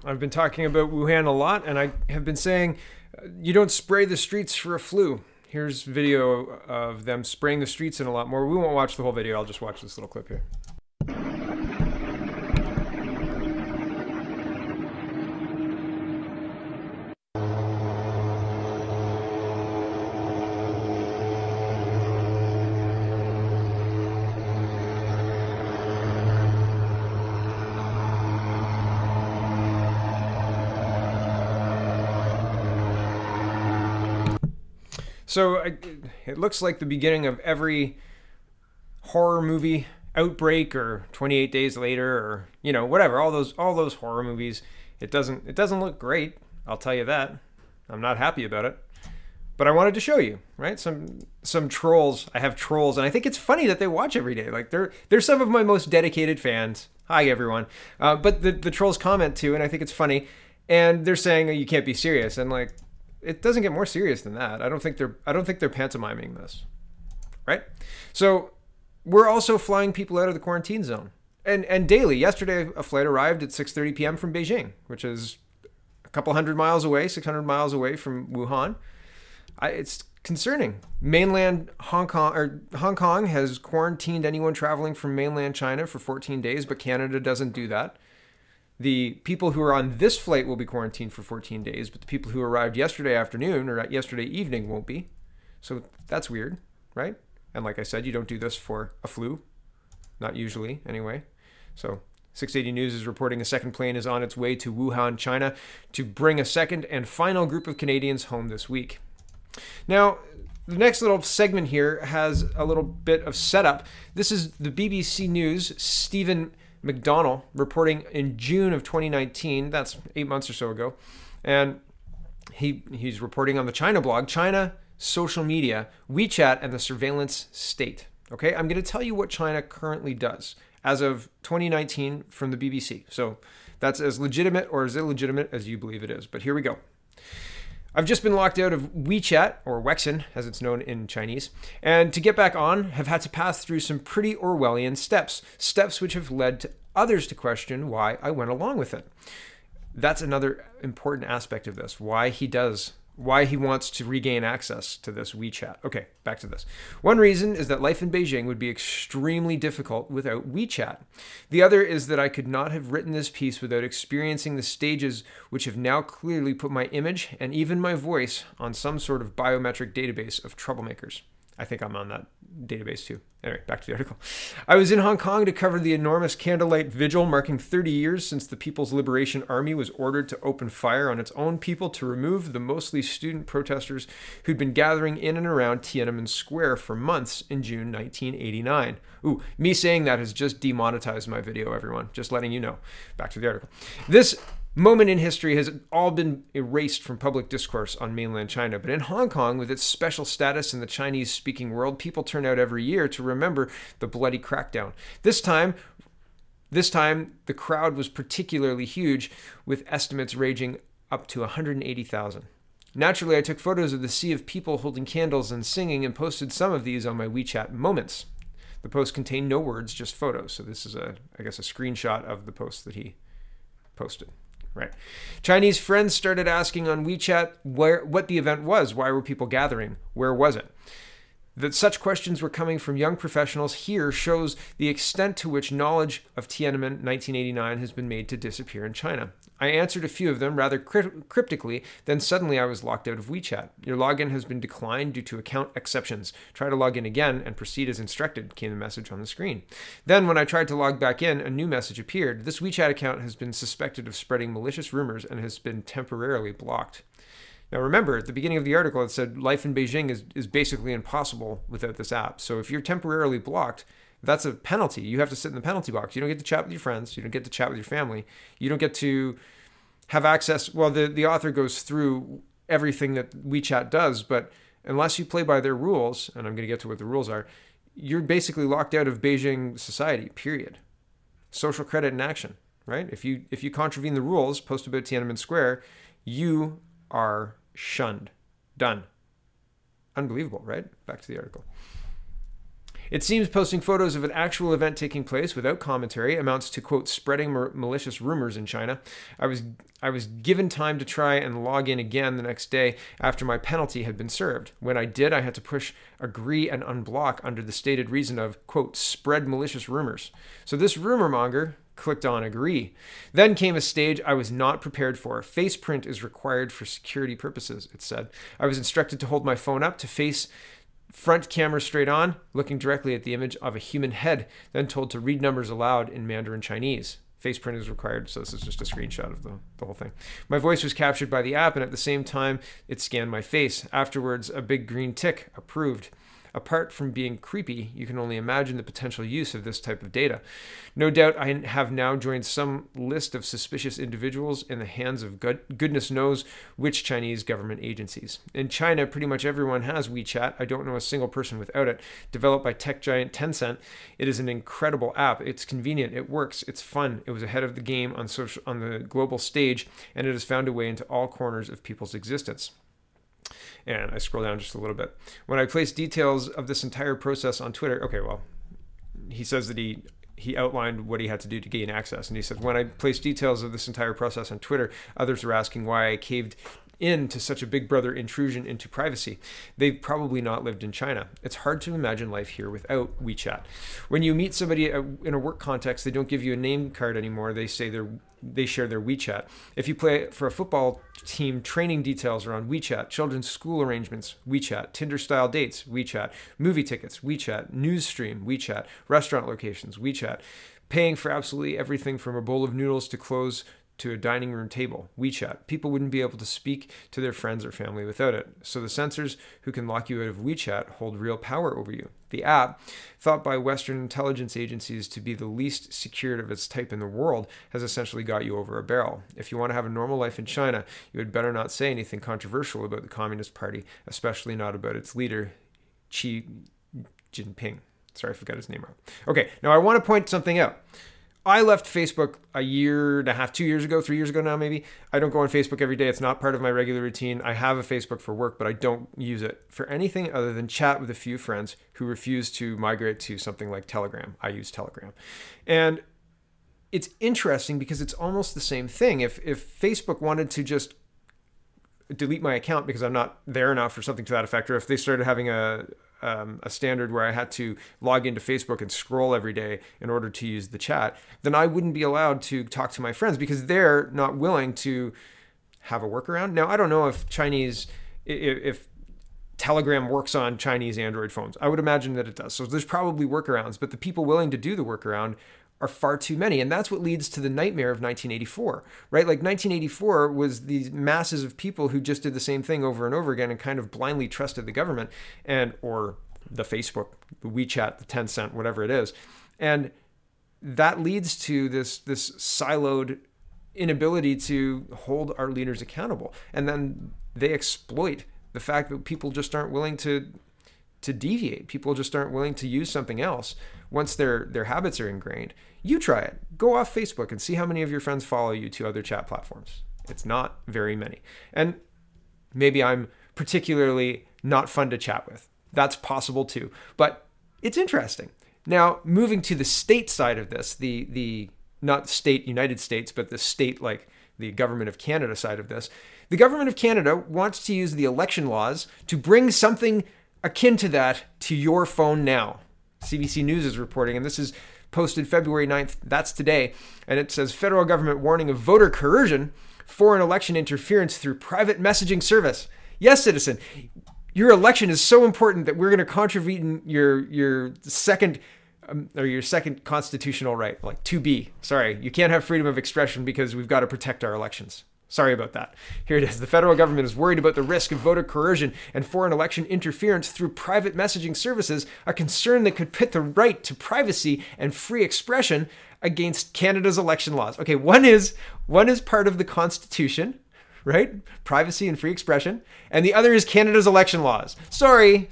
I've been talking about Wuhan a lot, and I have been saying you don't spray the streets for a flu. Here's video of them spraying the streets and a lot more. We won't watch the whole video. I'll just watch this little clip here. So it looks like the beginning of every horror movie outbreak, or 28 Days Later, or whatever. All those horror movies. It doesn't look great. I'll tell you that. I'm not happy about it. But I wanted to show you, right? Some trolls. I have trolls, and I think it's funny that they watch every day. Like they're some of my most dedicated fans. Hi everyone. But the trolls comment too, and I think it's funny. And they're saying, oh, you can't be serious, and like, it doesn't get more serious than that. I don't think they're pantomiming this, right? So we're also flying people out of the quarantine zone, and daily. Yesterday, a flight arrived at 6:30 p.m. from Beijing, which is a couple hundred miles away, 600 miles away from Wuhan. It's concerning. Mainland Hong Kong has quarantined anyone traveling from mainland China for 14 days, but Canada doesn't do that. The people who are on this flight will be quarantined for 14 days, but the people who arrived yesterday afternoon or yesterday evening won't be. So that's weird, right? And like I said, you don't do this for a flu. Not usually, anyway. So 680 News is reporting a second plane is on its way to Wuhan, China, to bring a second and final group of Canadians home this week. Now, the next little segment here has a little bit of setup. This is the BBC News, Stephen McDonnell, reporting in June of 2019. That's 8 months or so ago. And he's reporting on the China blog, China, social media, WeChat, and the surveillance state. Okay, I'm going to tell you what China currently does as of 2019 from the BBC. So that's as legitimate or as illegitimate as you believe it is. But here we go. I've just been locked out of WeChat, or Weixin, as it's known in Chinese, and to get back on, have had to pass through some pretty Orwellian steps which have led to others to question why I went along with it. That's another important aspect of this, why he wants to regain access to this WeChat. Okay, back to this. One reason is that life in Beijing would be extremely difficult without WeChat. The other is that I could not have written this piece without experiencing the stages which have now clearly put my image and even my voice on some sort of biometric database of troublemakers. I think I'm on that database too. Anyway, back to the article. I was in Hong Kong to cover the enormous candlelight vigil marking 30 years since the People's Liberation Army was ordered to open fire on its own people to remove the mostly student protesters who'd been gathering in and around Tiananmen Square for months in June 1989. Ooh, me saying that has just demonetized my video, everyone. Just letting you know. Back to the article. This moment in history has all been erased from public discourse on mainland China, but in Hong Kong, with its special status in the Chinese-speaking world, people turn out every year to remember the bloody crackdown. This time, the crowd was particularly huge, with estimates ranging up to 180,000. Naturally, I took photos of the sea of people holding candles and singing and posted some of these on my WeChat moments. The post contained no words, just photos. So this is, I guess, a screenshot of the post that he posted. Right. Chinese friends started asking on WeChat what the event was. Why were people gathering? Where was it? That such questions were coming from young professionals here shows the extent to which knowledge of Tiananmen 1989 has been made to disappear in China. I answered a few of them rather cryptically, then suddenly I was locked out of WeChat. Your login has been declined due to account exceptions. Try to log in again and proceed as instructed, came the message on the screen. Then when I tried to log back in, a new message appeared. This WeChat account has been suspected of spreading malicious rumors and has been temporarily blocked. Now remember, at the beginning of the article, it said life in Beijing is basically impossible without this app. So if you're temporarily blocked, that's a penalty. You have to sit in the penalty box. You don't get to chat with your friends. You don't get to chat with your family. You don't get to have access. Well, the author goes through everything that WeChat does, but unless you play by their rules, and I'm going to get to what the rules are, you're basically locked out of Beijing society, period. Social credit in action, right? If you contravene the rules, post about Tiananmen Square, you are shunned. Done. Unbelievable, right? Back to the article. It seems posting photos of an actual event taking place without commentary amounts to, quote, spreading malicious rumors in China. I was given time to try and log in again the next day after my penalty had been served. When I did, I had to push agree and unblock under the stated reason of, quote, spread malicious rumors. So this rumor monger clicked on agree. Then came a stage I was not prepared for. Face print is required for security purposes, it said. I was instructed to hold my phone up to face front camera straight on, looking directly at the image of a human head, then told to read numbers aloud in Mandarin Chinese. Face print is required, so this is just a screenshot of the whole thing. My voice was captured by the app, and at the same time, it scanned my face. Afterwards, a big green tick, approved. Apart from being creepy, you can only imagine the potential use of this type of data. No doubt I have now joined some list of suspicious individuals in the hands of goodness knows which Chinese government agencies. In China, pretty much everyone has WeChat. I don't know a single person without it. Developed by tech giant Tencent, it is an incredible app. It's convenient, it works, it's fun. It was ahead of the game on the global stage, and it has found a way into all corners of people's existence. And I scroll down just a little bit. When I placed details of this entire process on Twitter, okay, well, he says that he outlined what he had to do to gain access. And he said, when I placed details of this entire process on Twitter, others were asking why I caved into such a big brother intrusion into privacy. They've probably not lived in China. It's hard to imagine life here without WeChat. When you meet somebody in a work context, they don't give you a name card anymore. They say they share their WeChat. If you play for a football team, training details are on WeChat, children's school arrangements, WeChat, Tinder-style dates, WeChat, movie tickets, WeChat, news stream, WeChat, restaurant locations, WeChat, paying for absolutely everything from a bowl of noodles to clothes to a dining room table, WeChat. People wouldn't be able to speak to their friends or family without it. So the censors who can lock you out of WeChat hold real power over you. The app, thought by Western intelligence agencies to be the least secured of its type in the world, has essentially got you over a barrel. If you want to have a normal life in China, you had better not say anything controversial about the Communist Party, especially not about its leader, Xi Jinping. Sorry, I forgot his name wrong. Okay, now I want to point something out. I left Facebook a year and a half, 2 years ago, 3 years ago now maybe. I don't go on Facebook every day. It's not part of my regular routine. I have a Facebook for work, but I don't use it for anything other than chat with a few friends who refuse to migrate to something like Telegram. I use Telegram. And it's interesting because it's almost the same thing. If Facebook wanted to just delete my account because I'm not there enough or something to that effect, or if they started having a standard where I had to log into Facebook and scroll every day in order to use the chat, then I wouldn't be allowed to talk to my friends because they're not willing to have a workaround. Now, I don't know if Telegram works on Chinese Android phones. I would imagine that it does. So there's probably workarounds, but the people willing to do the workaround are far too many. And that's what leads to the nightmare of 1984, right? Like 1984 was these masses of people who just did the same thing over and over again and kind of blindly trusted the government or the Facebook, the WeChat, the Tencent, whatever it is. And that leads to this siloed inability to hold our leaders accountable. And then they exploit the fact that people just aren't willing to deviate. People just aren't willing to use something else once their habits are ingrained. You try it. Go off Facebook and see how many of your friends follow you to other chat platforms. It's not very many. And maybe I'm particularly not fun to chat with. That's possible too. But it's interesting. Now, moving to the state side of this, the not state United States, but the state like the government of Canada side of this, the government of Canada wants to use the election laws to bring something akin to that to your phone now. CBC News is reporting, and this is posted February 9th. That's today. And it says, federal government warning of voter coercion, foreign election interference through private messaging service. Yes, citizen, your election is so important that we're going to contravene your second constitutional right, like 2B. Sorry, you can't have freedom of expression because we've got to protect our elections. Sorry about that. Here it is. The federal government is worried about the risk of voter coercion and foreign election interference through private messaging services, a concern that could pit the right to privacy and free expression against Canada's election laws. Okay, one is part of the Constitution, right? Privacy and free expression. And the other is Canada's election laws. Sorry.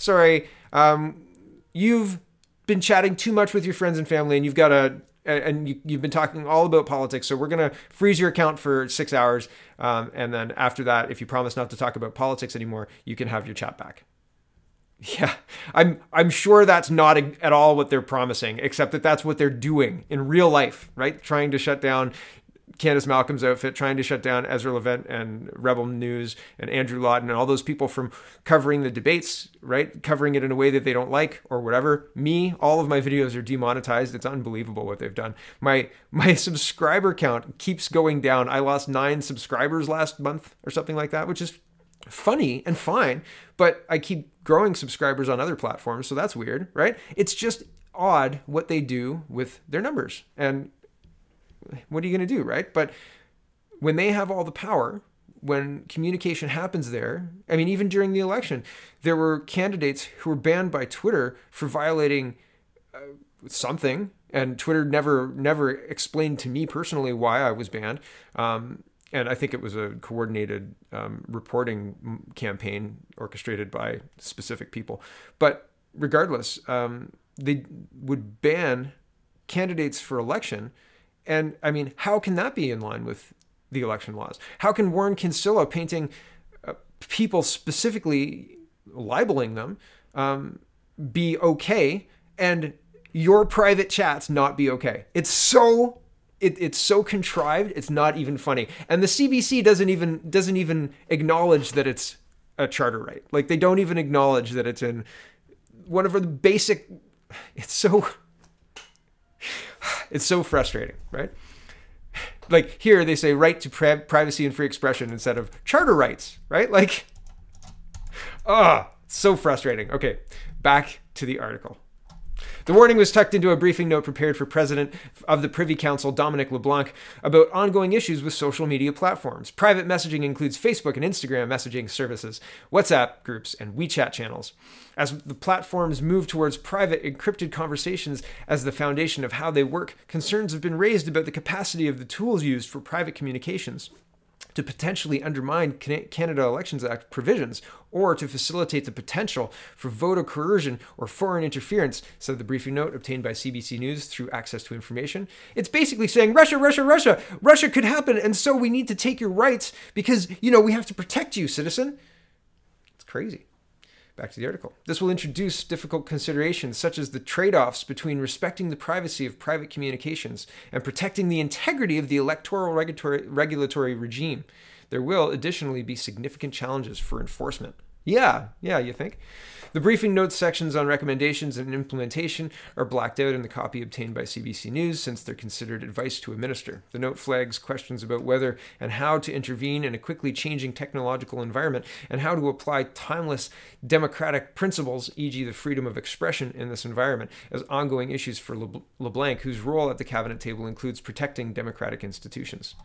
You've been chatting too much with your friends and family, and you've been talking all about politics, so we're going to freeze your account for 6 hours. And then after that, if you promise not to talk about politics anymore, you can have your chat back. Yeah, I'm sure that's not at all what they're promising, except that that's what they're doing in real life, right? Trying to shut down Candace Malcolm's outfit, trying to shut down Ezra Levant and Rebel News and Andrew Lawton and all those people from covering the debates, right? Covering it in a way that they don't like or whatever. Me, all of my videos are demonetized. It's unbelievable what they've done. My subscriber count keeps going down. I lost 9 subscribers last month or something like that, which is funny and fine, but I keep growing subscribers on other platforms, so that's weird, right? It's just odd what they do with their numbers. And what are you going to do, right? But when they have all the power, when communication happens there, I mean, even during the election, there were candidates who were banned by Twitter for violating something, and Twitter never explained to me personally why I was banned. And I think it was a coordinated reporting campaign orchestrated by specific people. But regardless, they would ban candidates for election. And I mean, how can that be in line with the election laws? How can Warren Kinsella painting people specifically libeling them be okay, and your private chats not be okay? It's so contrived. It's not even funny. And the CBC doesn't even acknowledge that it's a charter right. Like, they don't even acknowledge that it's in one of the basic. It's so frustrating, right? Like, here they say right to privacy and free expression instead of charter rights, right? Like, so frustrating. Okay, back to the article. The warning was tucked into a briefing note prepared for President of the Privy Council, Dominic LeBlanc, about ongoing issues with social media platforms. Private messaging includes Facebook and Instagram messaging services, WhatsApp groups, and WeChat channels. As the platforms move towards private, encrypted conversations as the foundation of how they work, concerns have been raised about the capacity of the tools used for private communications to potentially undermine Canada Elections Act provisions or to facilitate the potential for voter coercion or foreign interference, said the briefing note obtained by CBC News through access to information. It's basically saying, Russia could happen, and so we need to take your rights because, we have to protect you, citizen. It's crazy. Back to the article. This will introduce difficult considerations such as the trade-offs between respecting the privacy of private communications and protecting the integrity of the electoral regulatory regime. There will additionally be significant challenges for enforcement. Yeah, you think? The briefing notes sections on recommendations and implementation are blacked out in the copy obtained by CBC News since they're considered advice to a minister. The note flags questions about whether and how to intervene in a quickly changing technological environment and how to apply timeless democratic principles, e.g. the freedom of expression in this environment, as ongoing issues for LeBlanc, whose role at the cabinet table includes protecting democratic institutions.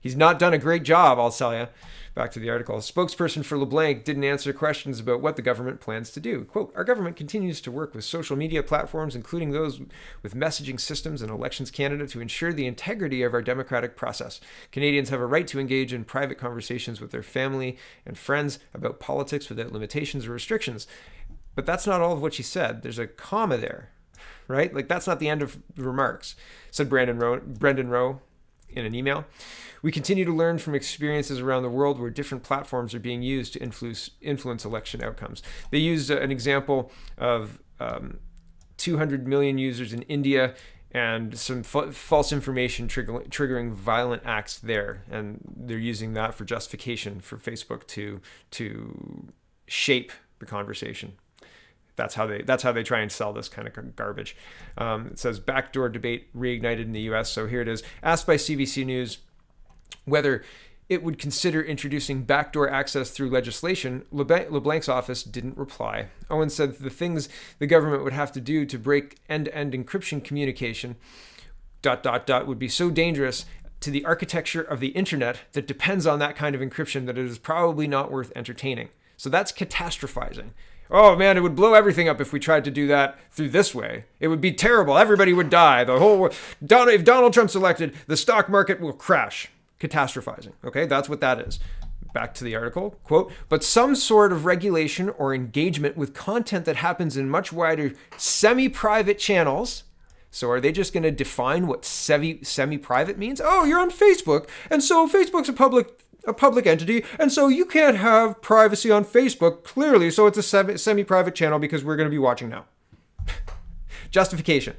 He's not done a great job, I'll tell you. Back to the article. A spokesperson for LeBlanc didn't answer questions about what the government plans to do. Quote, our government continues to work with social media platforms, including those with messaging systems and Elections Canada, to ensure the integrity of our democratic process. Canadians have a right to engage in private conversations with their family and friends about politics without limitations or restrictions. But that's not all of what she said. There's a comma there, right? Like, that's not the end of the remarks, said Brendan Rowe in an email. We continue to learn from experiences around the world where different platforms are being used to influence election outcomes. They used an example of 200 million users in India and some false information triggering violent acts there. And they're using that for justification for Facebook to shape the conversation. That's how they try and sell this kind of garbage. It says backdoor debate reignited in the U.S. So here it is. Asked by CBC News whether it would consider introducing backdoor access through legislation, LeBlanc's office didn't reply. Owen said the things the government would have to do to break end-to-end encryption communication ... would be so dangerous to the architecture of the internet that depends on that kind of encryption that it is probably not worth entertaining. So that's catastrophizing. Oh man, it would blow everything up if we tried to do that through this way. It would be terrible. Everybody would die. If Donald Trump's elected, the stock market will crash. Catastrophizing. Okay, that's what that is. Back to the article, quote, but some sort of regulation or engagement with content that happens in much wider semi-private channels. So are they just going to define what semi-private means? Oh, you're on Facebook, and so Facebook's a public a public entity, and so you can't have privacy on Facebook, clearly, so it's a semi-private channel because we're going to be watching now. Justification.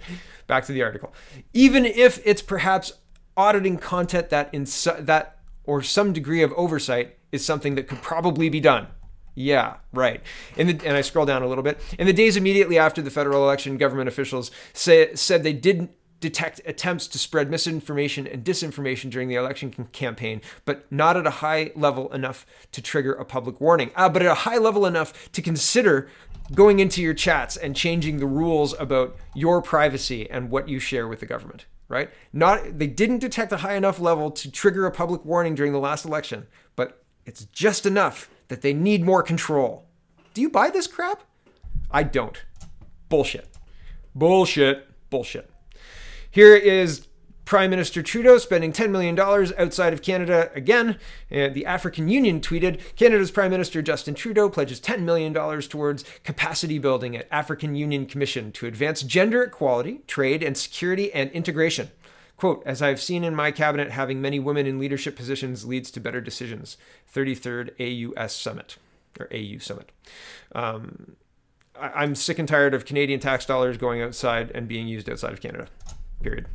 Back to the article. Even if it's perhaps auditing content that or some degree of oversight is something that could probably be done. Yeah, right. And I scroll down a little bit. In the days immediately after the federal election, government officials said they didn't detect attempts to spread misinformation and disinformation during the election campaign, but not at a high level enough to trigger a public warning. But at a high level enough to consider going into your chats and changing the rules about your privacy and what you share with the government, right? They didn't detect a high enough level to trigger a public warning during the last election, but it's just enough that they need more control. Do you buy this crap? I don't. Bullshit. Bullshit. Bullshit. Here is Prime Minister Trudeau spending $10 million outside of Canada again. The African Union tweeted, Canada's Prime Minister Justin Trudeau pledges $10 million towards capacity building at African Union Commission to advance gender equality, trade and security and integration. Quote, as I've seen in my cabinet, having many women in leadership positions leads to better decisions. 33rd AUS Summit, or AU Summit. I'm sick and tired of Canadian tax dollars going outside and being used outside of Canada. Period.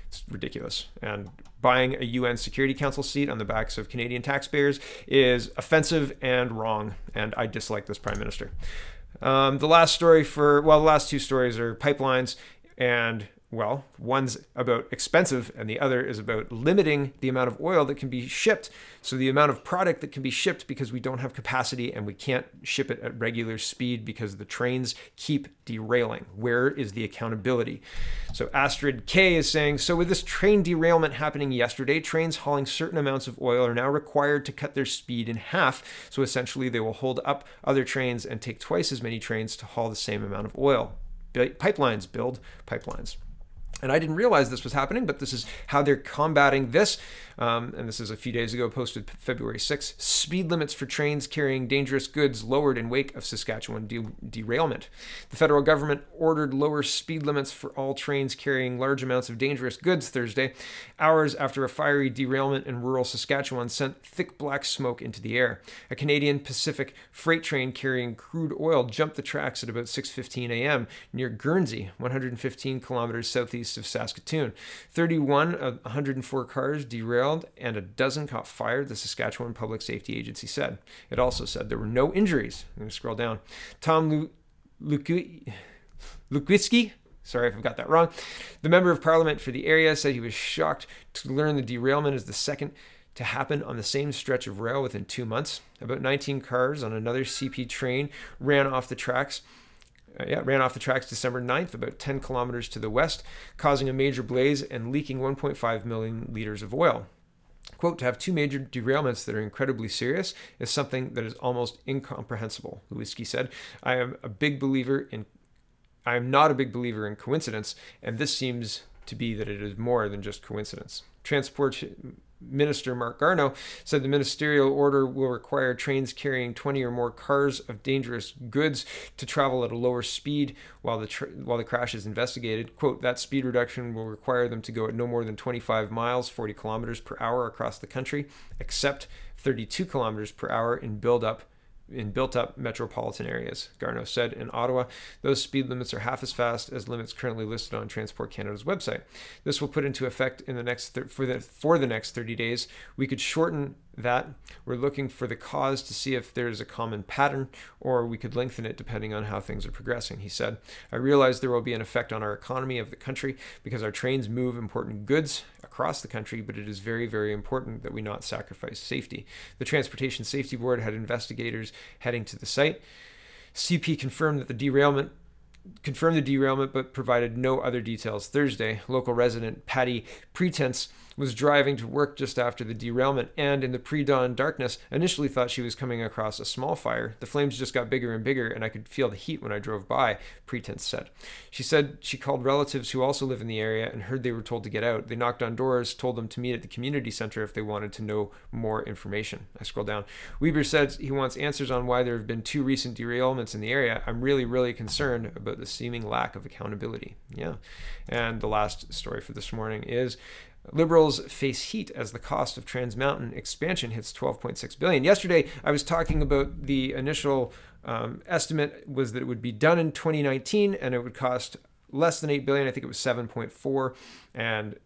It's ridiculous. And buying a UN Security Council seat on the backs of Canadian taxpayers is offensive and wrong. And I dislike this Prime Minister. The last two stories are pipelines and, well, one's about expensive and the other is about limiting the amount of oil that can be shipped. So the amount of product that can be shipped because we don't have capacity and we can't ship it at regular speed because the trains keep derailing. Where is the accountability? So Astrid K is saying, so with this train derailment happening yesterday, trains hauling certain amounts of oil are now required to cut their speed in half. So essentially they will hold up other trains and take twice as many trains to haul the same amount of oil. Pipelines build pipelines. And I didn't realize this was happening, but this is how they're combating this. And this is a few days ago, posted February 6th. Speed limits for trains carrying dangerous goods lowered in wake of Saskatchewan derailment. The federal government ordered lower speed limits for all trains carrying large amounts of dangerous goods Thursday, hours after a fiery derailment in rural Saskatchewan sent thick black smoke into the air. A Canadian Pacific freight train carrying crude oil jumped the tracks at about 6:15 a.m. near Guernsey, 115 kilometers southeast of Saskatoon. 31 of 104 cars derailed and a dozen caught fire, the Saskatchewan Public Safety Agency said. It also said there were no injuries. I'm going to scroll down. Tom Lukwitzki, sorry if I've got that wrong, the member of parliament for the area, said he was shocked to learn the derailment is the second to happen on the same stretch of rail within 2 months. About 19 cars on another CP train ran off the tracks December 9th, about 10 kilometers to the west, causing a major blaze and leaking 1.5 million liters of oil. Quote, to have two major derailments that are incredibly serious is something that is almost incomprehensible, Lewinsky said. I am not a big believer in coincidence, and this seems to be that it is more than just coincidence. Transport Minister Mark Garneau said the ministerial order will require trains carrying 20 or more cars of dangerous goods to travel at a lower speed while the crash is investigated. Quote, that speed reduction will require them to go at no more than 25 miles, 40 kilometers per hour across the country, except 32 kilometers per hour in built-up metropolitan areas. Garneau said in Ottawa, those speed limits are half as fast as limits currently listed on Transport Canada's website. This will put into effect in the next for the next 30 days. We could shorten that. We're looking for the cause to see if there's a common pattern, or we could lengthen it depending on how things are progressing, he said. I realize there will be an effect on our economy of the country because our trains move important goods across the country, but it is very, very important that we not sacrifice safety. The Transportation Safety Board had investigators heading to the site. CP confirmed the derailment, but provided no other details Thursday. Local resident Patty Pretense was driving to work just after the derailment and in the pre-dawn darkness initially thought she was coming across a small fire. The flames just got bigger and bigger and I could feel the heat when I drove by, Pretense said. She said she called relatives who also live in the area and heard they were told to get out. They knocked on doors, told them to meet at the community center if they wanted to know more information. I scroll down. Weber said he wants answers on why there have been 2 recent derailments in the area. I'm really, really concerned about the seeming lack of accountability. Yeah. And the last story for this morning is Liberals face heat as the cost of Trans Mountain expansion hits $12.6 billion. Yesterday, I was talking about the initial estimate was that it would be done in 2019 and it would cost less than $8 billion. I think it was 7.4. And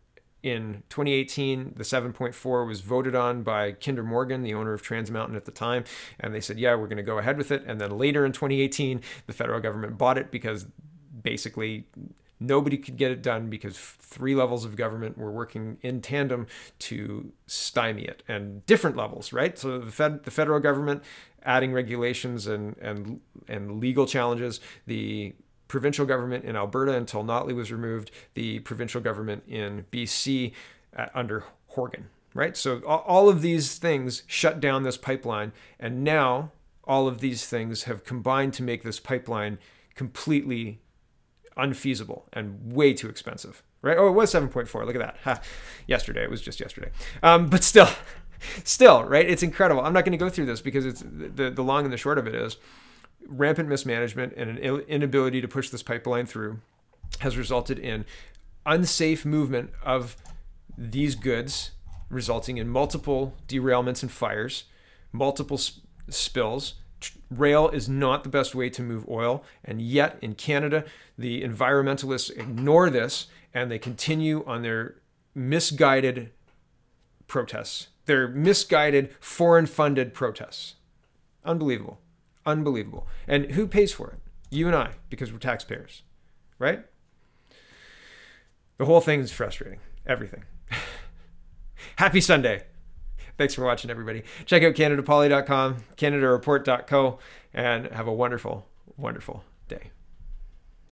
in 2018, the 7.4 was voted on by Kinder Morgan, the owner of Trans Mountain at the time. And they said, yeah, we're going to go ahead with it. And then later in 2018, the federal government bought it because basically nobody could get it done because 3 levels of government were working in tandem to stymie it, and different levels, right? So the federal government adding regulations and legal challenges, the provincial government in Alberta until Notley was removed, the provincial government in BC under Horgan, right? So all of these things shut down this pipeline, and now all of these things have combined to make this pipeline completely unfeasible and way too expensive, right? Oh, it was 7.4. Look at that. Ha. Yesterday. It was just yesterday. But still, right? It's incredible. I'm not going to go through this because it's the long and the short of it is rampant mismanagement and an inability to push this pipeline through has resulted in unsafe movement of these goods, resulting in multiple derailments and fires, multiple spills. Rail is not the best way to move oil, and yet in Canada, the environmentalists ignore this and they continue on their misguided protests. They're misguided, foreign-funded protests. Unbelievable. Unbelievable. And who pays for it? You and I, because we're taxpayers, right? The whole thing is frustrating. Everything. Happy Sunday. Thanks for watching, everybody. Check out CanadaPoly.com, CanadaReport.co, and have a wonderful, wonderful day.